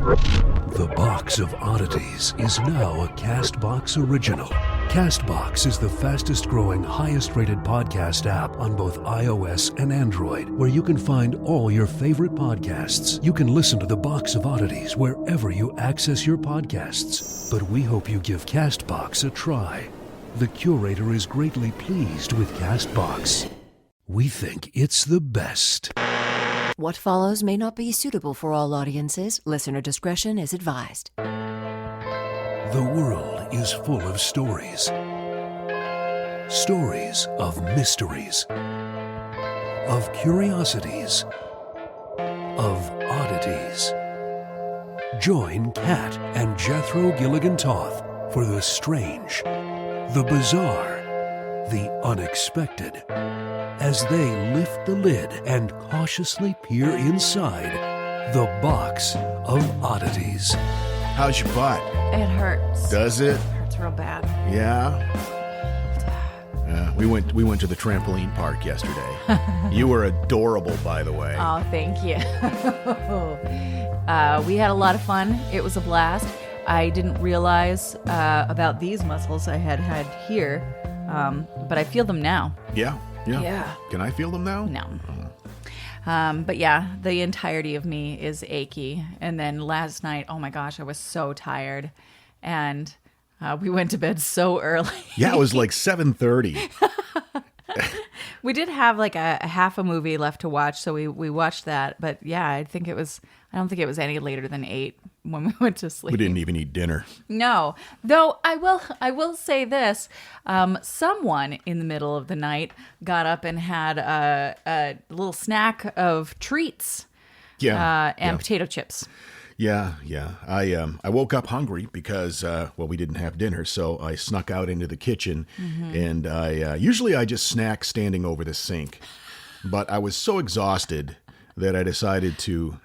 The Box of Oddities is now a CastBox original. CastBox is the fastest-growing, highest-rated podcast app on both iOS and Android, where you can find all your favorite podcasts. You can listen to The Box of Oddities wherever you access your podcasts. But we hope you give CastBox a try. The curator is greatly pleased with CastBox. We think it's the best. What follows may not be suitable for all audiences. Listener discretion is advised. The world is full of stories. Stories of mysteries, of curiosities, of oddities. Join Kat and Jethro Gilligan Toth for the strange, the bizarre, the unexpected, as they lift the lid and cautiously peer inside the Box of Oddities. How's your butt? It hurts. Does it? It hurts real bad. Yeah. We went to the trampoline park yesterday. You were adorable, by the way. Oh, thank you. We had a lot of fun. It was a blast. I didn't realize about these muscles I had here, but I feel them now. Yeah. Yeah. Can I feel them now? No. But yeah, the entirety of me is achy. And then last night, oh my gosh, I was so tired. And we went to bed so early. Yeah, it was like 7:30. We did have like a half a movie left to watch, so we watched that. But yeah, I don't think it was any later than 8 when we went to sleep. We didn't even eat dinner. No, though I will say this: someone in the middle of the night got up and had a little snack of treats, and potato chips. Yeah. I woke up hungry because we didn't have dinner, so I snuck out into the kitchen, and I usually just snack standing over the sink, but I was so exhausted that I decided to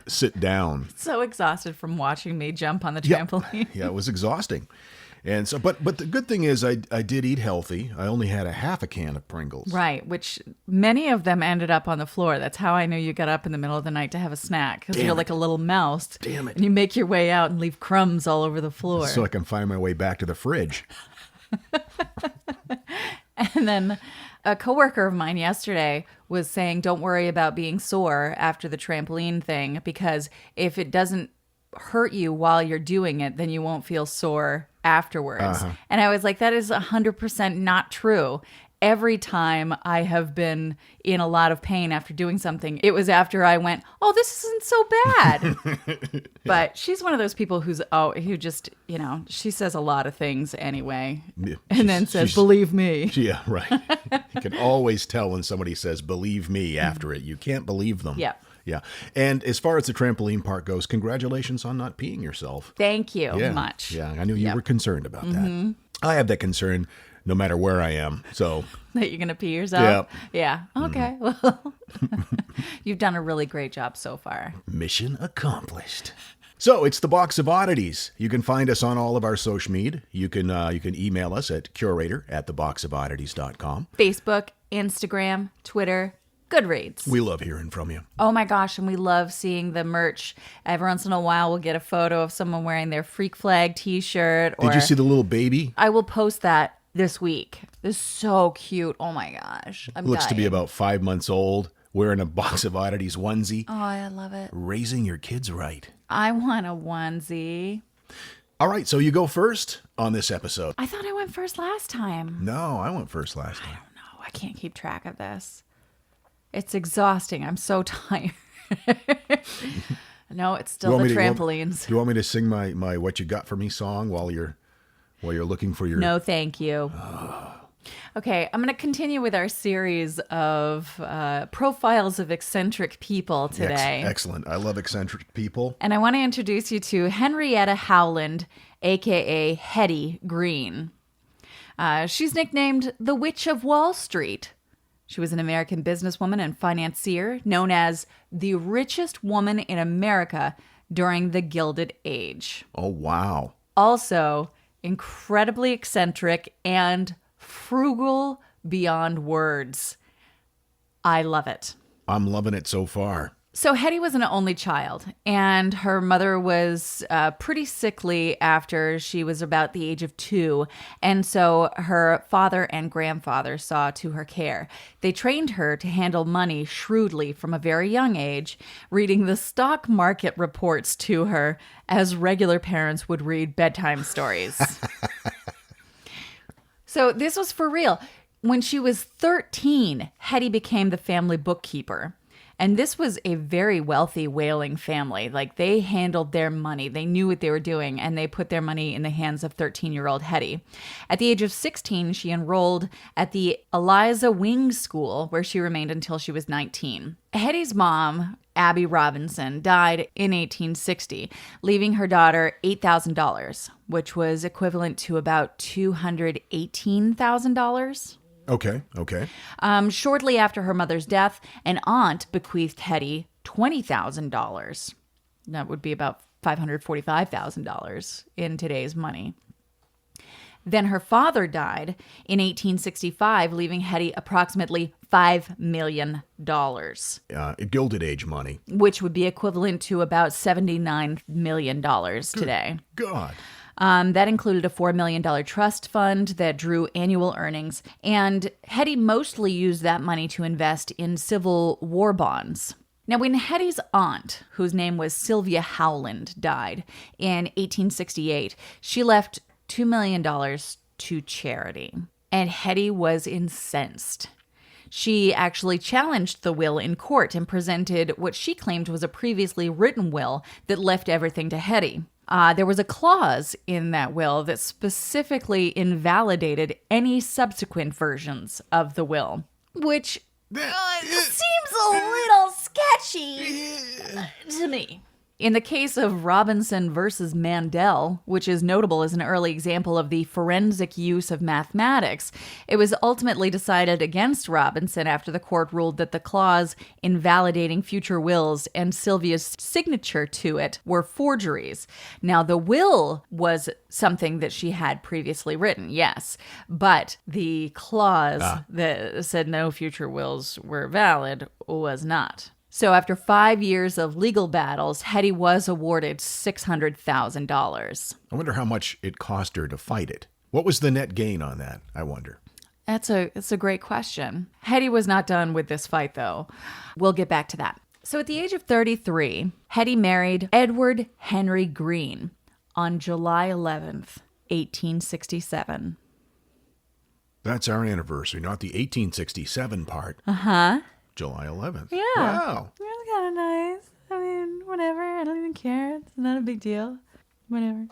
sit down. So exhausted from watching me jump on the trampoline. Yeah, it was exhausting. And so, but the good thing is I did eat healthy. I only had a half a can of Pringles. Right, which many of them ended up on the floor. That's how I knew you got up in the middle of the night to have a snack, because you're like a little mouse. Damn it. And you make your way out and leave crumbs all over the floor. So I can find my way back to the fridge. And then a coworker of mine yesterday was saying, don't worry about being sore after the trampoline thing, because if it doesn't hurt you while you're doing it, then you won't feel sore afterwards. And I was like, that is 100% not true. Every time I have been in a lot of pain after doing something, it was after I went, oh, this isn't so bad. But she's one of those people who just, she says a lot of things anyway, and then says, believe me. Yeah, right. You can always tell when somebody says, believe me after it. You can't believe them. Yeah. Yeah. And as far as the trampoline park goes, congratulations on not peeing yourself. Thank you much. Yeah, I knew you were concerned about that. I have that concern no matter where I am. So that you're going to pee yourself? Yeah. Okay. Well, you've done a really great job so far. Mission accomplished. So it's the Box of Oddities. You can find us on all of our social media. You can email us at curator@theboxofoddities.com. Facebook, Instagram, Twitter, Goodreads. We love hearing from you. Oh my gosh, and we love seeing the merch. Every once in a while, we'll get a photo of someone wearing their Freak Flag t-shirt. Did you see the little baby? I will post that this week. This is so cute. Oh my gosh. Looks to be about 5 months old, wearing a Box of Oddities onesie. Oh, I love it. Raising your kids right. I want a onesie. All right, so you go first on this episode. I thought I went first last time. No, I went first last time. I don't know. I can't keep track of this. It's exhausting. I'm so tired. No, it's still the trampolines. Do you want me to sing my What You Got For Me song while you're looking for your... No, thank you. Okay, I'm going to continue with our series of profiles of eccentric people today. Excellent. I love eccentric people. And I want to introduce you to Henrietta Howland, a.k.a. Hetty Green. She's nicknamed the Witch of Wall Street. She was an American businesswoman and financier known as the richest woman in America during the Gilded Age. Oh, wow. Also, incredibly eccentric and frugal beyond words. I love it. I'm loving it so far. So Hetty was an only child, and her mother was pretty sickly after she was about the age of 2, and so her father and grandfather saw to her care. They trained her to handle money shrewdly from a very young age, reading the stock market reports to her as regular parents would read bedtime stories. So this was for real. When she was 13, Hetty became the family bookkeeper. And this was a very wealthy whaling family. Like, they handled their money. They knew what they were doing, and they put their money in the hands of 13-year-old Hetty. At the age of 16, she enrolled at the Eliza Wing School, where she remained until she was 19. Hetty's mom, Abby Robinson, died in 1860, leaving her daughter $8,000, which was equivalent to about $218,000. Okay. Shortly after her mother's death, an aunt bequeathed Hetty $20,000. That would be about $545,000 in today's money. Then her father died in 1865, leaving Hetty approximately $5 million. Gilded Age money. Which would be equivalent to about $79 million today. God. That included a $4 million trust fund that drew annual earnings, and Hetty mostly used that money to invest in Civil War bonds. Now, when Hetty's aunt, whose name was Sylvia Howland, died in 1868, she left $2 million to charity, and Hetty was incensed. She actually challenged the will in court and presented what she claimed was a previously written will that left everything to Hetty. There was a clause in that will that specifically invalidated any subsequent versions of the will, which seems a little sketchy to me. In the case of Robinson versus Mandel, which is notable as an early example of the forensic use of mathematics, it was ultimately decided against Robinson after the court ruled that the clause invalidating future wills and Sylvia's signature to it were forgeries. Now, the will was something that she had previously written, yes, but the clause that said no future wills were valid was not. So after 5 years of legal battles, Hetty was awarded $600,000. I wonder how much it cost her to fight it. What was the net gain on that, I wonder? That's a great question. Hetty was not done with this fight, though. We'll get back to that. So at the age of 33, Hetty married Edward Henry Green on July 11th, 1867. That's our anniversary, not the 1867 part. Uh-huh. July 11th. Yeah. Wow. Really kind of nice. I mean, whatever. I don't even care. It's not a big deal. Whatever.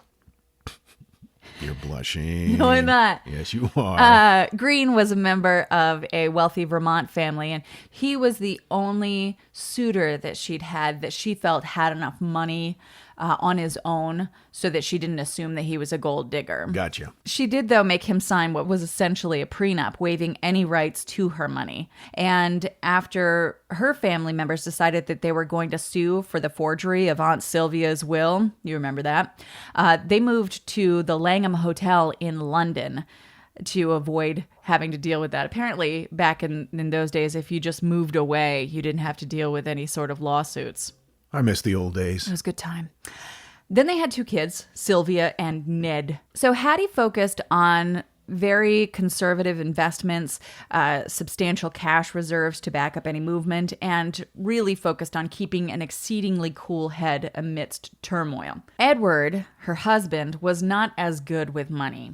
You're blushing. No, I'm not. Yes, you are. Green was a member of a wealthy Vermont family, and he was the only suitor that she'd had that she felt had enough money on his own so that she didn't assume that he was a gold digger. Gotcha. She did, though, make him sign what was essentially a prenup, waiving any rights to her money. And after her family members decided that they were going to sue for the forgery of Aunt Sylvia's will, you remember that, they moved to the Langham Hotel in London to avoid having to deal with that. Apparently, back in those days, if you just moved away, you didn't have to deal with any sort of lawsuits. I miss the old days. It was a good time. Then they had 2 kids, Sylvia and Ned. So Hattie focused on very conservative investments, substantial cash reserves to back up any movement, and really focused on keeping an exceedingly cool head amidst turmoil. Edward, her husband, was not as good with money.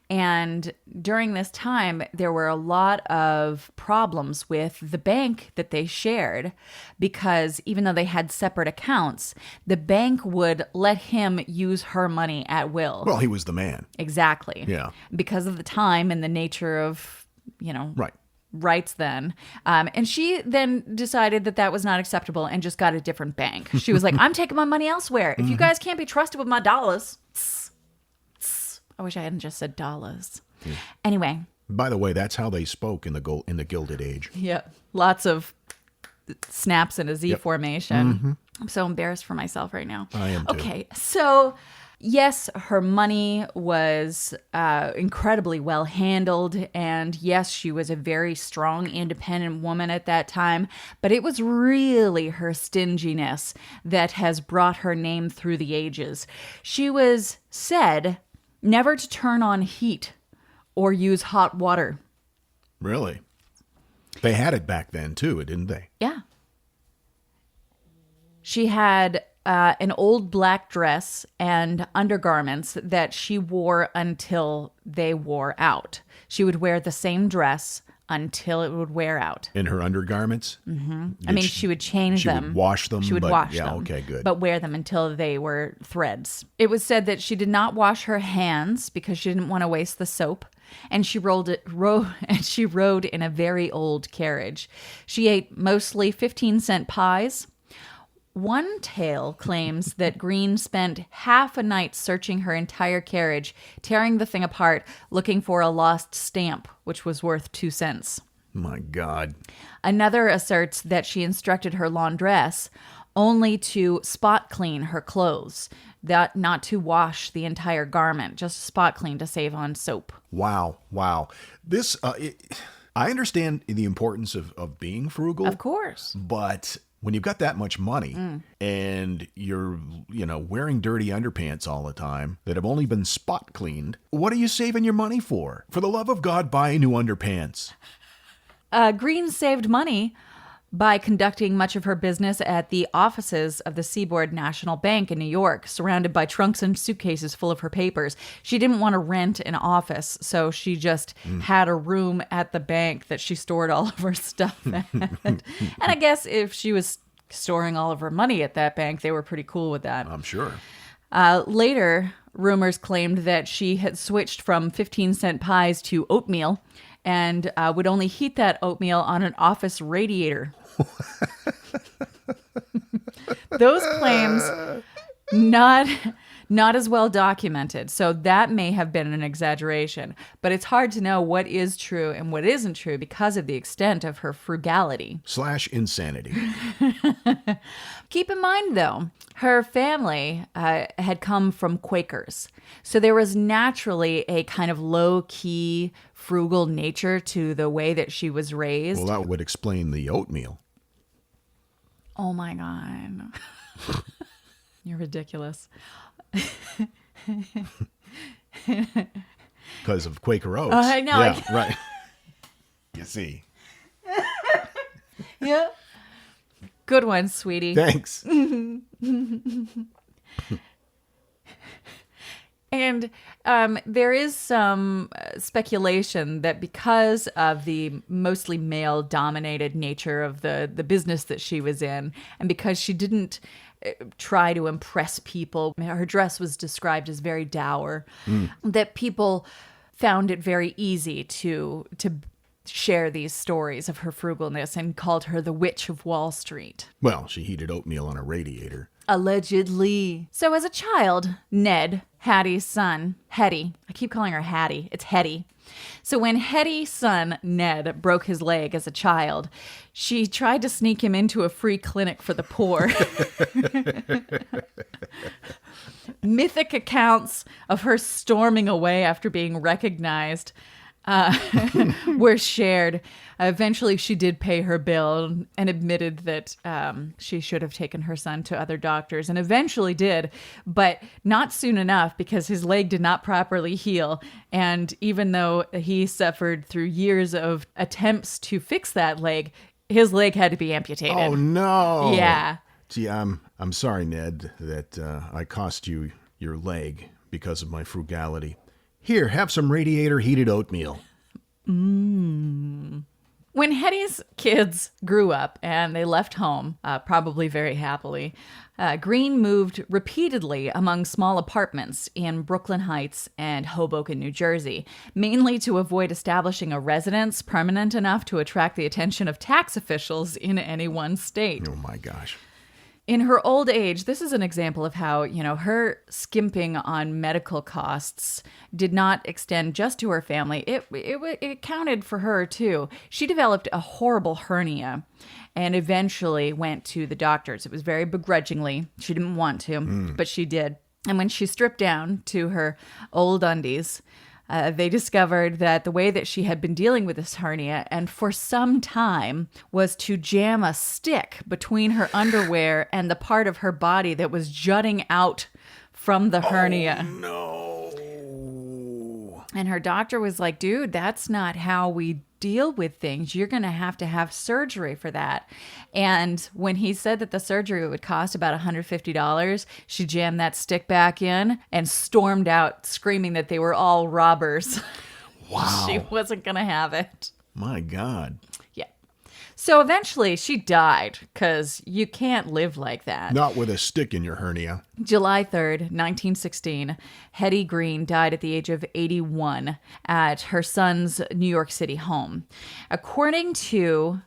And during this time, there were a lot of problems with the bank that they shared because even though they had separate accounts, the bank would let him use her money at will. Well, he was the man. Exactly. Yeah. Because of the time and the nature of, Right. rights then. And she then decided that that was not acceptable and just got a different bank. She was like, I'm taking my money elsewhere. If you guys can't be trusted with my dollars. I wish I hadn't just said dollars. Yeah. Anyway. By the way, that's how they spoke in the Gilded Age. Yeah. Lots of snaps in a Z formation. Mm-hmm. I'm so embarrassed for myself right now. I am too. Okay. So Yes, her money was incredibly well handled, and yes, she was a very strong, independent woman at that time, but it was really her stinginess that has brought her name through the ages. She was said never to turn on heat or use hot water. Really? They had it back then, too, didn't they? Yeah. She had an old black dress and undergarments that she wore until they wore out. She would wear the same dress until it would wear out. In her undergarments? Mm-hmm. She would change them. She would wash them? She would wash them. Okay, good. But wear them until they were threads. It was said that she did not wash her hands because she didn't want to waste the soap. And she rode in a very old carriage. She ate mostly 15-cent pies. One tale claims that Green spent half a night searching her entire carriage, tearing the thing apart, looking for a lost stamp, which was worth 2 cents. My God. Another asserts that she instructed her laundress only to spot clean her clothes, that not to wash the entire garment, just spot clean to save on soap. Wow. This, I understand the importance of being frugal. Of course. But when you've got that much money and you're, wearing dirty underpants all the time that have only been spot cleaned, what are you saving your money for? For the love of God, buy new underpants. Green saved money by conducting much of her business at the offices of the Seaboard National Bank in New York, surrounded by trunks and suitcases full of her papers. She didn't want to rent an office, so she just had a room at the bank that she stored all of her stuff at. And I guess if she was storing all of her money at that bank, they were pretty cool with that. I'm sure. Later, rumors claimed that she had switched from 15-cent pies to oatmeal and would only heat that oatmeal on an office radiator. Those claims not as well documented, so that may have been an exaggeration, but it's hard to know what is true and what isn't true because of the extent of her frugality. / insanity. Keep in mind, though, her family had come from Quakers, so there was naturally a kind of low-key, frugal nature to the way that she was raised. Well, that would explain the oatmeal. Oh my God. You're ridiculous. Because of Quaker Oats. I know. Yeah, right. You see. Yeah. Good one, sweetie. Thanks. And there is some speculation that because of the mostly male-dominated nature of the business that she was in, and because she didn't try to impress people, her dress was described as very dour, that people found it very easy to share these stories of her frugalness and called her the Witch of Wall Street. Well, she heated oatmeal on a radiator. Allegedly. So as a child, Ned, Hattie's son, Hetty, I keep calling her Hattie, it's Hetty. So when Hetty's son, Ned, broke his leg as a child, she tried to sneak him into a free clinic for the poor. Mythic accounts of her storming away after being recognized were shared. Eventually, she did pay her bill and admitted that she should have taken her son to other doctors, and eventually did, but not soon enough because his leg did not properly heal. And even though he suffered through years of attempts to fix that leg, his leg had to be amputated. Oh, no. Yeah. Gee, I'm sorry, Ned, that I cost you your leg because of my frugality. Here, have some radiator-heated oatmeal. When Hetty's kids grew up and they left home, probably very happily, Green moved repeatedly among small apartments in Brooklyn Heights and Hoboken, New Jersey, mainly to avoid establishing a residence permanent enough to attract the attention of tax officials in any one state. Oh, my gosh. In her old age, this is an example of how, her skimping on medical costs did not extend just to her family. It counted for her, too. She developed a horrible hernia and eventually went to the doctors. It was very begrudgingly. She didn't want to, but she did. And when she stripped down to her old undies, they discovered that the way that she had been dealing with this hernia and for some time was to jam a stick between her underwear and the part of her body that was jutting out from the hernia. No. And her doctor was like, dude, that's not how we deal with things. You're going to have surgery for that. And when he said that the surgery would cost about $150, she jammed that stick back in and stormed out screaming that they were all robbers. Wow. She wasn't going to have it. My God. Yeah. So eventually she died because you can't live like that. Not with a stick in your hernia. July 3rd, 1916, Hetty Green died at the age of 81 at her son's New York City home. According to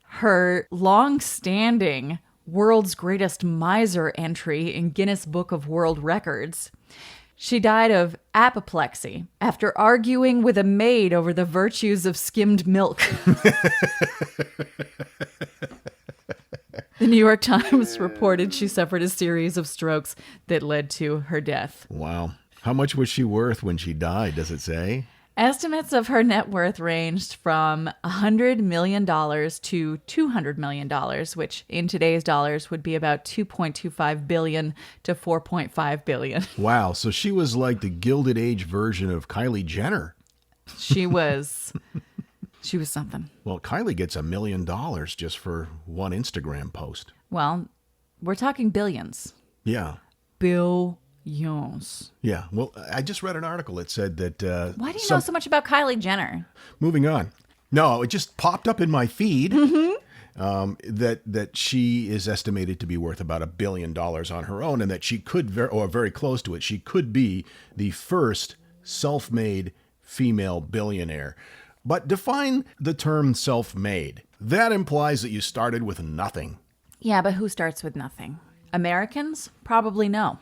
her long-standing World's Greatest Miser entry in Guinness Book of World Records, she died of apoplexy after arguing with a maid over the virtues of skimmed milk. The New York Times reported she suffered a series of strokes that led to her death. Wow. How much was she worth when she died, does it say? Estimates of her net worth ranged from $100 million to $200 million, which in today's dollars would be about $2.25 billion to $4.5 billion. Wow. So she was like the Gilded Age version of Kylie Jenner. She was something. Well, Kylie gets $1 million just for one Instagram post. Well, we're talking billions. Yeah. Billions. Yeah. Well, I just read an article that said that... Why do you know so much about Kylie Jenner? Moving on. No, it just popped up in my feed that she is estimated to be worth about $1 billion on her own, and that she could, or very close to it, she could be the first self-made female billionaire. But define the term self-made. That implies that you started with nothing. Yeah, but who starts with nothing? Americans? Probably no.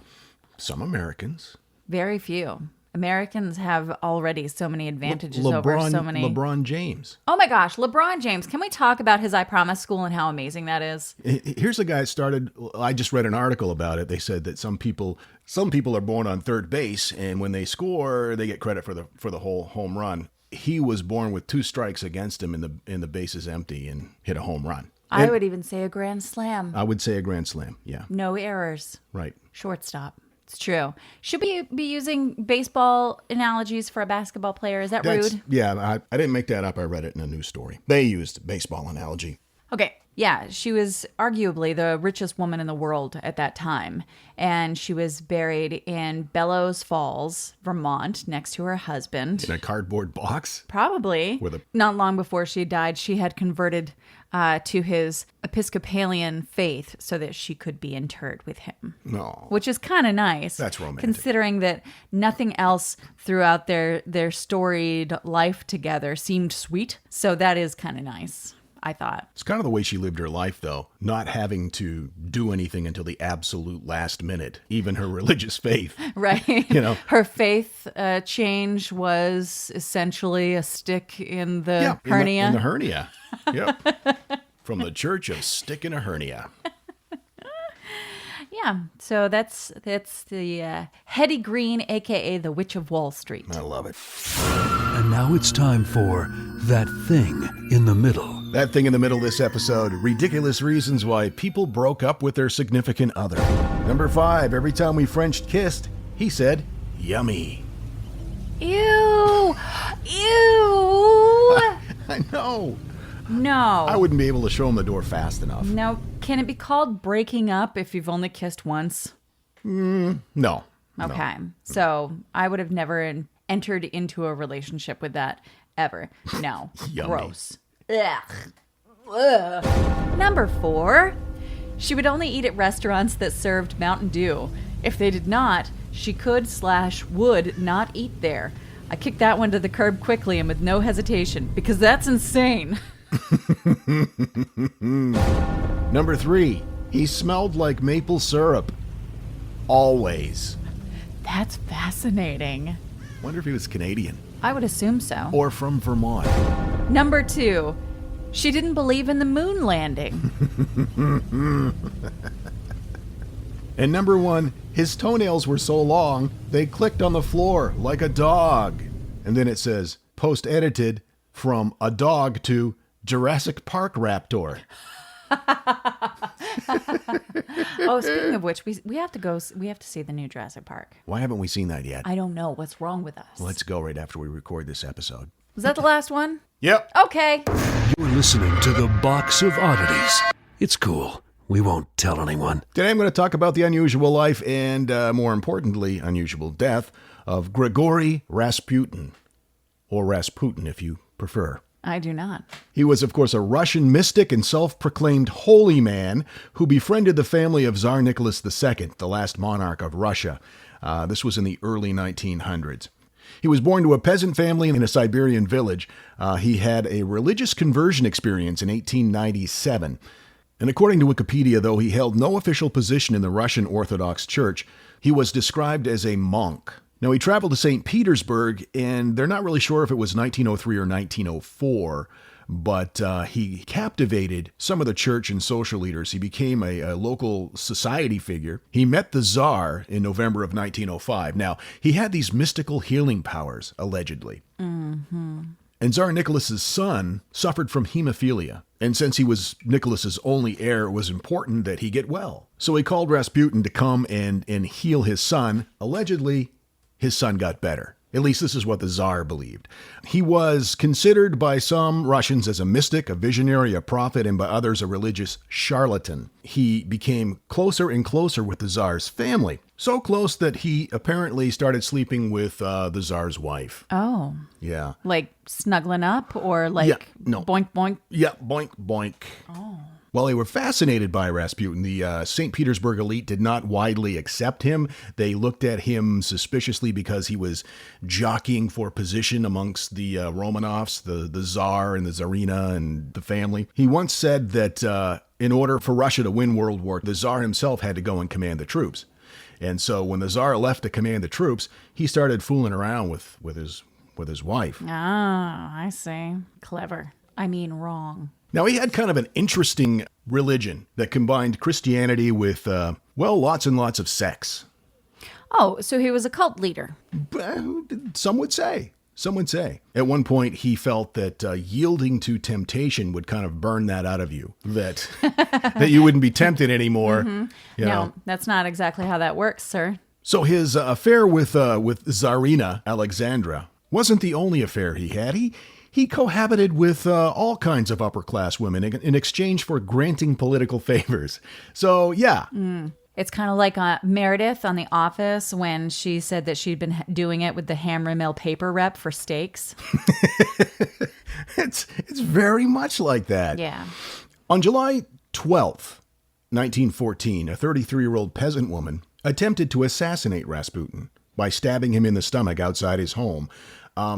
Some Americans. Very few. Americans have already so many advantages over so many. LeBron James. Oh my gosh, LeBron James. Can we talk about his I Promise school and how amazing that is? Here's a guy that started, I just read an article about it. They said that some people are born on third base, and when they score, they get credit for the whole home run. He was born with 2 strikes against him and the base is empty and hit a home run. I would even say a grand slam. I would say a grand slam, yeah. No errors. Right. Shortstop. It's true. Should we be using baseball analogies for a basketball player? Is that rude? Yeah, I didn't make that up. I read it in a news story. They used baseball analogy. Okay. Yeah, she was arguably the richest woman in the world at that time. And she was buried in Bellows Falls, Vermont, next to her husband. In a cardboard box? Probably. Not long before she died, she had converted to his Episcopalian faith so that she could be interred with him. No. Which is kind of nice. That's romantic. Considering that nothing else throughout their storied life together seemed sweet. So that is kind of nice, I thought. It's kind of the way she lived her life, though, not having to do anything until the absolute last minute, even her religious faith. Right. You know, her faith change was essentially a stick in the hernia. In the hernia. Yep. From the Church of Stick in a Hernia. Yeah. So that's the Hetty Green, a.k.a. the Witch of Wall Street. I love it. And now it's time for That Thing in the Middle. That thing in the middle of this episode, ridiculous reasons why people broke up with their significant other. Number 5, every time we French kissed, he said, yummy. Ew. I know. No. I wouldn't be able to show him the door fast enough. No. Can it be called breaking up if you've only kissed once? No. Okay. No. So I would have never entered into a relationship with that ever. No. Yummy. Gross. Ugh. Ugh. Number 4, she would only eat at restaurants that served Mountain Dew. If they did not, she could/would not eat there. I kicked that one to the curb quickly and with no hesitation, because that's insane. Number 3, he smelled like maple syrup. Always. That's fascinating. Wonder if he was Canadian. I would assume so. Or from Vermont. Number 2, she didn't believe in the moon landing. And number 1, His toenails were so long, they clicked on the floor like a dog. And then it says, post-edited from a dog to Jurassic Park raptor. Oh, speaking of which, we have to go. We have to see the new Jurassic Park. Why haven't we seen that yet? I don't know what's wrong with us. Let's go right after we record this episode. Was that the last one? Yep. Okay. You're listening to the Box of Oddities. It's cool. We won't tell anyone. Today I'm going to talk about the unusual life and, more importantly, unusual death of Grigori Rasputin. Or Rasputin, if you prefer. I do not. He was, of course, a Russian mystic and self-proclaimed holy man who befriended the family of Tsar Nicholas II, the last monarch of Russia. This was in the early 1900s. He was born to a peasant family in a Siberian village. He had a religious conversion experience in 1897. And according to Wikipedia, though he held no official position in the Russian Orthodox Church, he was described as a monk. Now, he traveled to St. Petersburg, and they're not really sure if it was 1903 or 1904, but he captivated some of the church and social leaders. He became a local society figure. He met the Tsar in November of 1905. Now, he had these mystical healing powers, allegedly. Mm-hmm. And Tsar Nicholas's son suffered from hemophilia. And since he was Nicholas's only heir, it was important that he get well. So he called Rasputin to come and heal his son. Allegedly, his son got better. At least this is what the Tsar believed. He was considered by some Russians as a mystic, a visionary, a prophet, and by others a religious charlatan. He became closer and closer with the Tsar's family. So close that he apparently started sleeping with the Tsar's wife. Oh. Yeah. Like snuggling up or like boink, boink? Yeah, boink, boink. Oh. While they were fascinated by Rasputin, the St. Petersburg elite did not widely accept him. They looked at him suspiciously because he was jockeying for position amongst the Romanovs, the Tsar and the Tsarina and the family. He once said that in order for Russia to win World War, the Tsar himself had to go and command the troops. And so when the Tsar left to command the troops, he started fooling around with his wife. Ah, I see. Clever. I mean, wrong. Now, he had kind of an interesting religion that combined Christianity with, lots and lots of sex. Oh, so he was a cult leader. Some would say. At one point, he felt that yielding to temptation would kind of burn that out of you, that you wouldn't be tempted anymore. Mm-hmm. You know. No, that's not exactly how that works, sir. So his affair with Tsarina Alexandra wasn't the only affair he had. He cohabited with all kinds of upper-class women in exchange for granting political favors. So, yeah. It's kind of like Meredith on The Office when she said that she'd been doing it with the Hammer Mill paper rep for steaks. It's very much like that. Yeah. On July 12th, 1914, a 33-year-old peasant woman attempted to assassinate Rasputin by stabbing him in the stomach outside his home.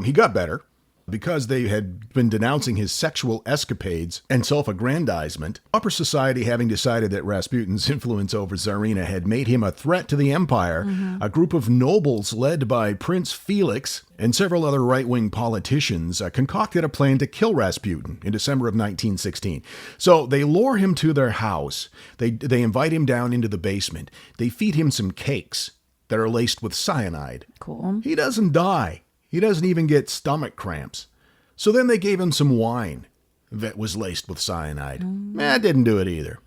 He got better. Because they had been denouncing his sexual escapades and self-aggrandizement, upper society having decided that Rasputin's influence over Tsarina had made him a threat to the empire, a group of nobles led by Prince Felix and several other right-wing politicians concocted a plan to kill Rasputin in December of 1916. So they lure him to their house. They invite him down into the basement. They feed him some cakes that are laced with cyanide. Cool. He doesn't die. He doesn't even get stomach cramps. So then they gave him some wine that was laced with cyanide. That didn't do it either.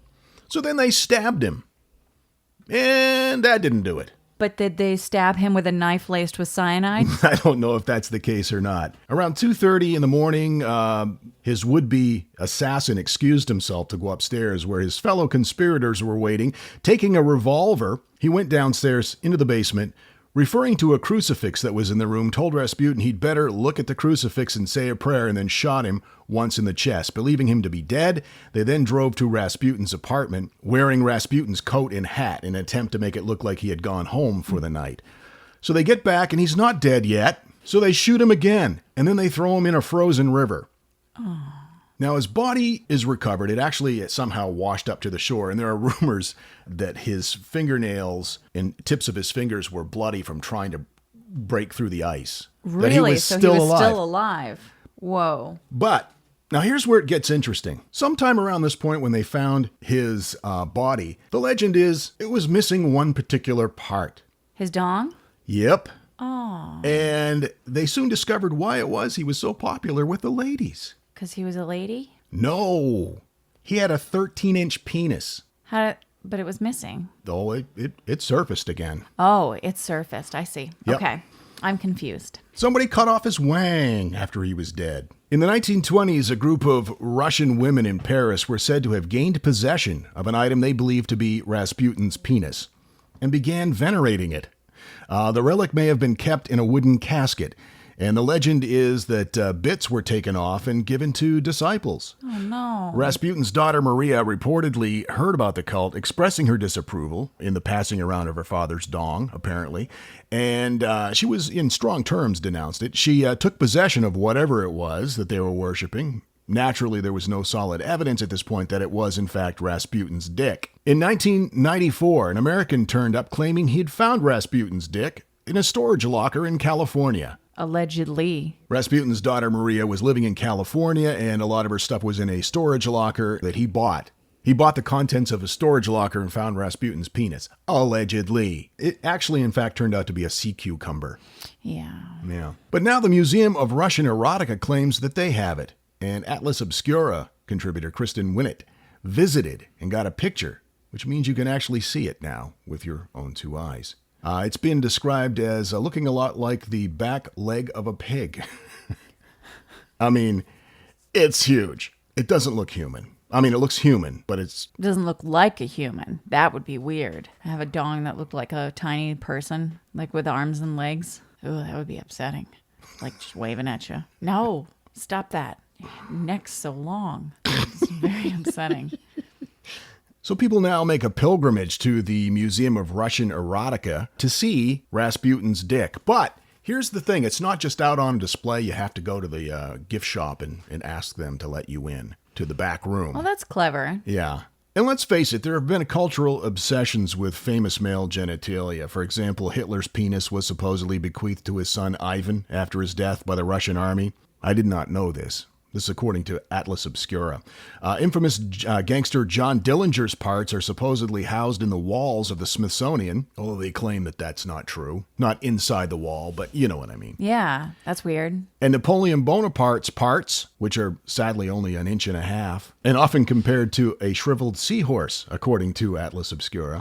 So then they stabbed him. And that didn't do it. But did they stab him with a knife laced with cyanide? I don't know if that's the case or not. Around 2:30 in the morning, his would-be assassin excused himself to go upstairs where his fellow conspirators were waiting. Taking a revolver, he went downstairs into the basement, referring to a crucifix that was in the room, told Rasputin he'd better look at the crucifix and say a prayer, and then shot him once in the chest. Believing him to be dead, they then drove to Rasputin's apartment, wearing Rasputin's coat and hat in an attempt to make it look like he had gone home for the night. So they get back, and he's not dead yet, so they shoot him again, and then they throw him in a frozen river. Oh. Now, his body is recovered. It actually somehow washed up to the shore, and there are rumors that his fingernails and tips of his fingers were bloody from trying to break through the ice. Really? That he was so still he was alive. still alive. Whoa. But Now here's where it gets interesting. Sometime around this point when they found his body, the legend is it was missing one particular part. His dong? Yep. Oh. And they soon discovered why it was he was so popular with the ladies. Because he was a lady? No. He had a 13-inch penis. But it was missing. Oh, it surfaced again. Oh, it surfaced. I see. Yep. Okay. I'm confused. Somebody cut off his wang after he was dead. In the 1920s, a group of Russian women in Paris were said to have gained possession of an item they believed to be Rasputin's penis and began venerating it. The relic may have been kept in a wooden casket, and the legend is that bits were taken off and given to disciples. Oh, no. Rasputin's daughter Maria reportedly heard about the cult, expressing her disapproval in the passing around of her father's dong, apparently, and she was, in strong terms, denounced it. She took possession of whatever it was that they were worshiping. Naturally, there was no solid evidence at this point that it was, in fact, Rasputin's dick. In 1994, an American turned up claiming he'd found Rasputin's dick in a storage locker in California. Allegedly. Rasputin's daughter Maria was living in California, and a lot of her stuff was in a storage locker that he bought. He bought the contents of a storage locker and found Rasputin's penis. Allegedly. It actually, in fact, turned out to be a sea cucumber. Yeah. But now the Museum of Russian Erotica claims that they have it. And Atlas Obscura contributor Kristen Winnett visited and got a picture, which means you can actually see it now with your own two eyes. It's been described as looking a lot like the back leg of a pig. I mean, it's huge. It doesn't look human. I mean, it looks human, but it doesn't look like a human. That would be weird. I have a dong that looked like a tiny person, like with arms and legs. Oh, that would be upsetting. Like just waving at you. No, stop that. Your neck's so long. It's very upsetting. So people now make a pilgrimage to the Museum of Russian Erotica to see Rasputin's dick. But here's the thing. It's not just out on display. You have to go to the gift shop and ask them to let you in to the back room. Well, that's clever. Yeah. And let's face it, there have been cultural obsessions with famous male genitalia. For example, Hitler's penis was supposedly bequeathed to his son Ivan after his death by the Russian army. I did not know this. This is according to Atlas Obscura. Infamous gangster John Dillinger's parts are supposedly housed in the walls of the Smithsonian, although they claim that that's not true. Not inside the wall, but you know what I mean. Yeah, that's weird. And Napoleon Bonaparte's parts, which are sadly only 1.5 inches, and often compared to a shriveled seahorse, according to Atlas Obscura,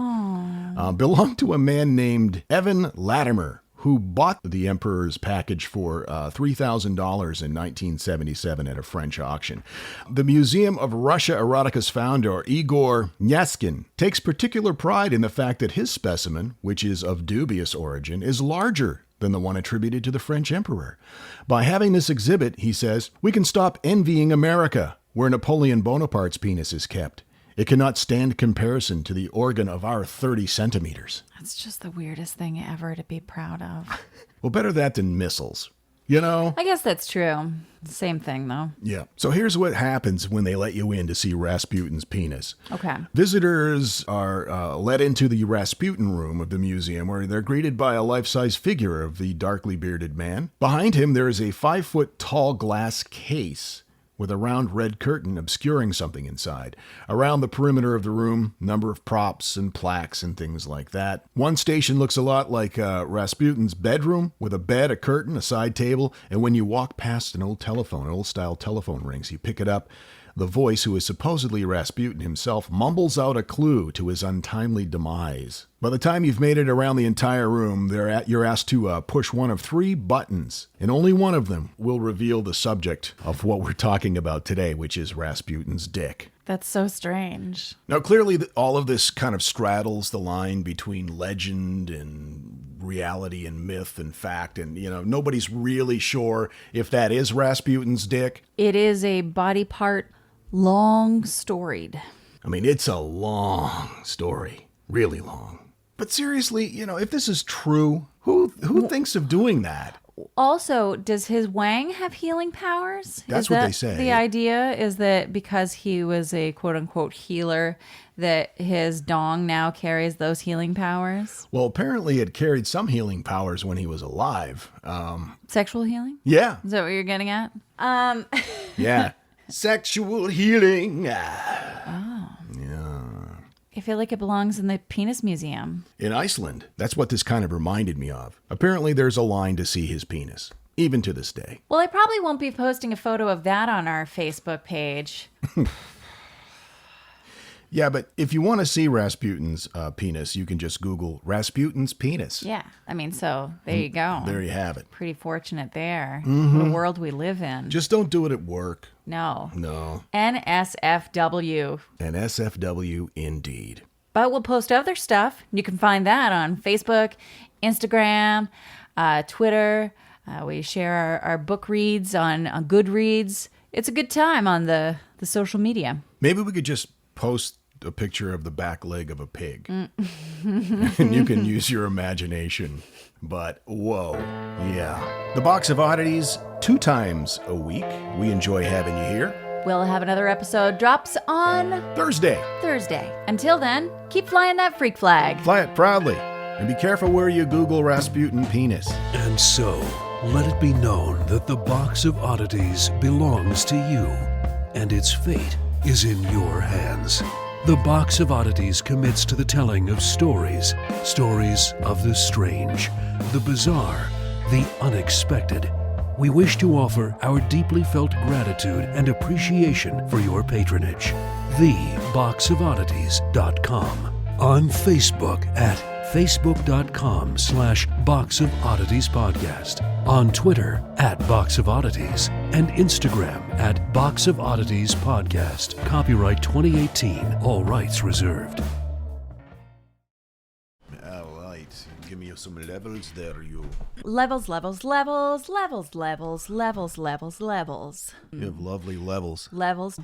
belong to a man named Evan Latimer, who bought the emperor's package for $3,000 in 1977 at a French auction. The Museum of Russia Erotica's founder, Igor Nyaskin, takes particular pride in the fact that his specimen, which is of dubious origin, is larger than the one attributed to the French emperor. By having this exhibit, he says, we can stop envying America, where Napoleon Bonaparte's penis is kept. It cannot stand comparison to the organ of our 30 centimeters. That's just the weirdest thing ever to be proud of. Well, better that than missiles, you know? I guess that's true. Same thing, though. Yeah. So here's what happens when they let you in to see Rasputin's penis. Okay. Visitors are led into the Rasputin room of the museum, where they're greeted by a life-size figure of the darkly bearded man. Behind him, there is a 5-foot-tall glass case with a round red curtain obscuring something inside. Around the perimeter of the room, number of props and plaques and things like that. One station looks a lot like Rasputin's bedroom, with a bed, a curtain, a side table, and when you walk past an old-style telephone rings, you pick it up. The voice, who is supposedly Rasputin himself, mumbles out a clue to his untimely demise. By the time you've made it around the entire room, you're asked to push one of 3 buttons, and only one of them will reveal the subject of what we're talking about today, which is Rasputin's dick. That's so strange. Now, clearly, all of this kind of straddles the line between legend and reality and myth and fact, and, nobody's really sure if that is Rasputin's dick. It is a body part long storied. I mean, it's a long story. Really long. But seriously, if this is true, who thinks of doing that? Also, does his wang have healing powers? That's what they say. The idea is that because he was a quote-unquote healer, that his dong now carries those healing powers? Well, apparently it carried some healing powers when he was alive. Sexual healing? Yeah. Is that what you're getting at? Yeah. Sexual healing. Oh. Yeah. I feel like it belongs in the penis museum. In Iceland, that's what this kind of reminded me of. Apparently there's a line to see his penis, even to this day. Well, I probably won't be posting a photo of that on our Facebook page. Yeah, but if you want to see Rasputin's penis, you can just Google Rasputin's penis. Yeah. I mean, so there you go. There you have it. Pretty fortunate there. What a world we live in. Just don't do it at work. No. No. NSFW. An SFW indeed. But we'll post other stuff. You can find that on Facebook, Instagram, Twitter. We share our book reads on Goodreads. It's a good time on the social media. Maybe we could just post a picture of the back leg of a pig. And you can use your imagination. But whoa, yeah. The Box of Oddities, 2 times a week. We enjoy having you here. We'll have another episode drops on Thursday. Until then, keep flying that freak flag. Fly it proudly. And be careful where you Google Rasputin penis. And so, let it be known that the Box of Oddities belongs to you, and its fate is in your hands. The Box of Oddities commits to the telling of stories of the strange, the bizarre, the unexpected. We wish to offer our deeply felt gratitude and appreciation for your patronage. TheBoxOfOddities.com. On Facebook at facebook.com/Box of Oddities Podcast. On Twitter at Box of Oddities. And Instagram at Box of Oddities Podcast. Copyright 2018. All rights reserved. All right. Give me some levels there, you. Levels. You have lovely levels. Levels.